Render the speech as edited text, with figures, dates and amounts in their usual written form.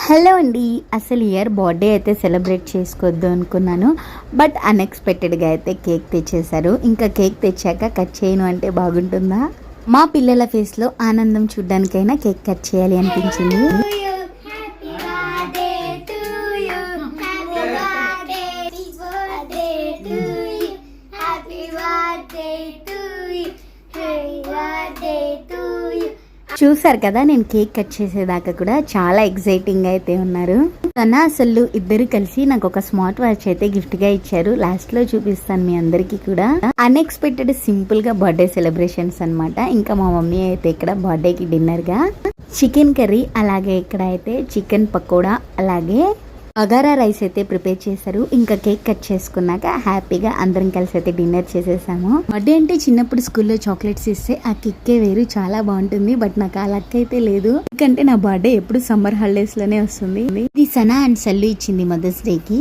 Hello అండి. అసలు year birthday అయితే సెలబ్రేట్ చేసుకోవద్దు అనుకున్నాను, బట్ అన్ఎక్స్పెక్టెడ్గా అయితే కేక్ తెచ్చేశారు. ఇంకా కేక్ తెచ్చాక కట్ చేయను అంటే బాగుంటుందా? మా పిల్లల ఫేస్లో ఆనందం చూడ్డానికైనా కేక్ కట్ చేయాలి అనిపించింది. చూసారు కదా, నేను కేక్ కట్ చేసేదాకా కూడా చాలా ఎక్సైటింగ్ అయితే ఉన్నారు. తన అసలు ఇద్దరు కలిసి నాకు ఒక స్మార్ట్ వాచ్ అయితే గిఫ్ట్ గా ఇచ్చారు. లాస్ట్ లో చూపిస్తాను మీ అందరికి కూడా. అన్ఎక్స్పెక్టెడ్ సింపుల్ గా బర్త్డే సెలబ్రేషన్స్ అన్నమాట. ఇంకా మా మమ్మీ అయితే ఇక్కడ బర్త్డే కి డిన్నర్ గా చికెన్ కర్రీ, అలాగే ఇక్కడ అయితే చికెన్ పకోడా, అలాగే బగారా రైస్ అయితే ప్రిపేర్ చేశారు. ఇంకా కేక్ కట్ చేసుకున్నాక హ్యాపీగా అందరం కలిసి అయితే డిన్నర్ చేసేసాము. బర్త్డే అంటే చిన్నప్పుడు స్కూల్లో చాక్లెట్స్ ఇస్తే ఆ కిక్కే వేరు, చాలా బాగుంటుంది. బట్ నాకు ఆ లక్ అయితే లేదు, ఎందుకంటే నా బర్త్డే ఎప్పుడు సమ్మర్ హాలిడేస్ లోనే వస్తుంది. ఇది సనా అండ్ సల్లు ఇచ్చింది మదర్స్ డే కి.